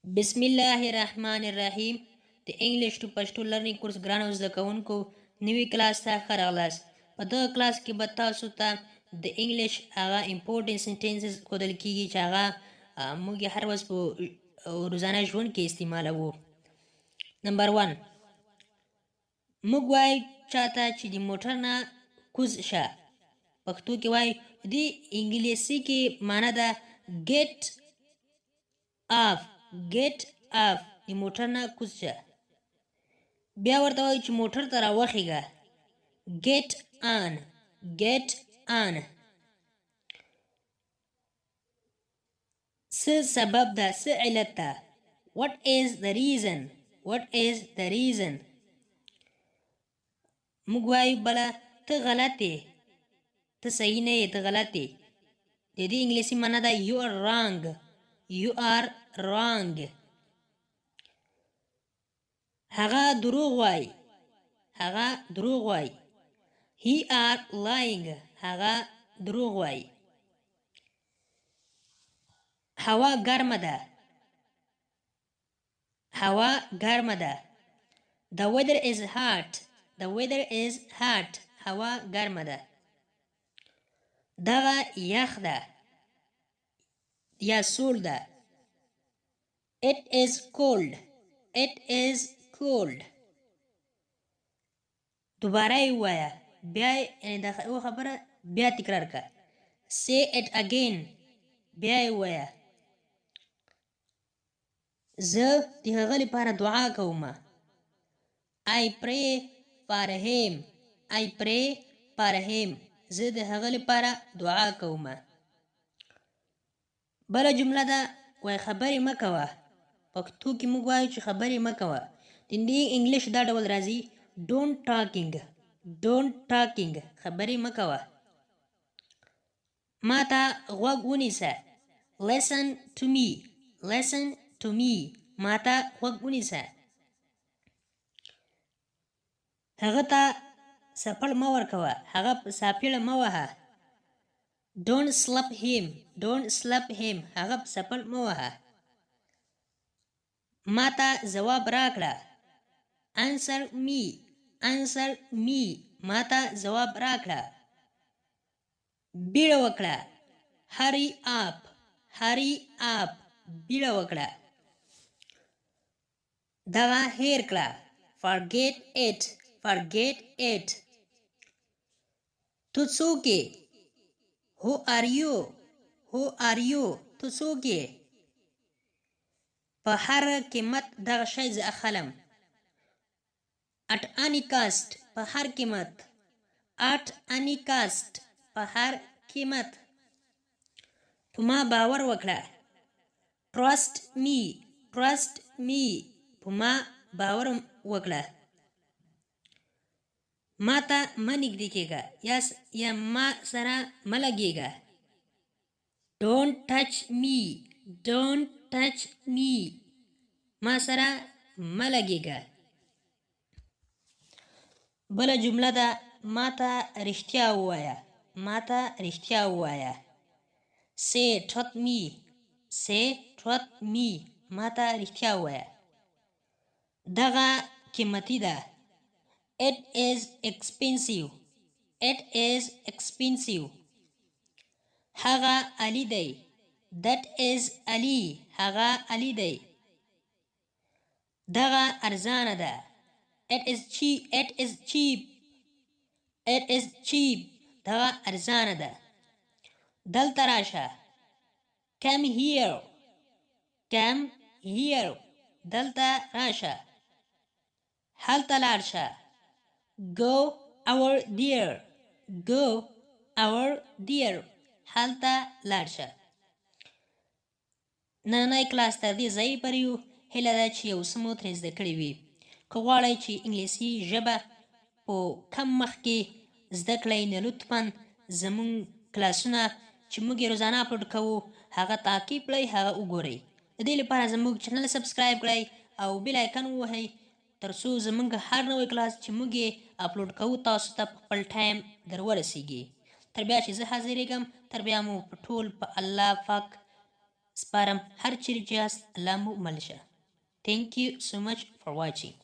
بسم الله الرحمن الرحیم د انګلیش ټو پښتو لرنینګ کورس ګرانو زده کوونکو نوی کلاس ته ښه راغلاست. په دغه کلاس کې به تاسو ته د انګلیش هغه امپورټنټ سنټنسز ښودل کیږي چې هغه موږ یې هر ورځ په روزانه ژوند کې استعمالوو. نمبر 1 موږ وایو چاته چې د موټر نه کوز شه. پښتو کې وایو د انګلیسي کې معنی ده get off د موټر نه کوز شه. بیا ورته وایو چې موټر ته راوخیږه get on. څه سبب ده، څه علت ده. what is the reason. موږ وایو بله ته غلط یې، ته صحیح نه یې، ته غلط یې. د دې انګلیسي معنی ده you are wrong. هغه دروغ وایي. he are lying. هغه دروغ وایي. هوا ګرمه ده. the weather is hot. هوا ګرمه ده. دغه یخ ده یا سوړ ده. it is cold. دوباره یې ووایه، بیا دا خبره بیا تکرار کړه. say it again. بیا یې ووایه. زه د هغه لپاره دعا کوم. I pray for him. زه د هغه لپاره دعا کوم. بله جمله ده وای خبرې مه کوه. پښتو کې موږ وایو چې خبرې مه کوه. د دې انګلیش دا ډول راځي don't talking. خبرې مه کوه. ما ته غوږ ونیسه. listen to me. ما ته غوږ ونیسه. هغه ته سپړ مه ورکوه، هغه ساپیړه مه وهه. don't slap him. هغه سپړ مه وهه. ما ته ځواب راکړه. answer me. ما ته ځواب راکړه. بیړه وکړه. hurry up. بیړه وکړه. دغه هیر کړه. forget it. تو څوک یې؟ who are you. تو څوک یې؟ په هر قیمت دغه شی زه اخلم. at any cost. په هر قیمت. په هر قیمت. په ما باور وکړه. trust me. په ما باور وکړه. ما ته مه نږدې کېږه یا ما سره مه لګېږه. don't touch me. ما سره مه لګېږه. بله جمله ده ما ته رښتیا ووایه. say truth me. ما ته رښتیا ووایه. دغه قیمتي ده. it is expensive. هغه علی دی. that is علی. هغه علی دی. دغه ارزانه ده. it is cheap. دغه ارزانه ده. دلته راشه. come here. دلته راشه. هلته لاړ شه. go over there. هلته لاړ شه. نننی کلاس تر دې ځایه پورې یو. هیله ده چې یو څه مو ترې زده کړي وي. که غواړئ چې انګلیسي ژبه په کم مخ کې زده کړئ نو لطفا زموږ کلاسونه چې موږ یې روزانه اپلوډ کوو هغه تعقیب کړئ، هغه وګورئ. د دې لپاره زموږ چینل سبسکرایب کړئ او بیل آیکن ووهئ تر څو زموږ هر نوی کلاس چې موږ یې اپلوډ کوو تاسو ته په خپل ټایم در ورسیږي. تر بیا چې زه حاضرېږم، تر بیا مو په ټول په الله پاک سپارم هر چیرې چې یاست الله مو مل شه. Thank you so much for watching.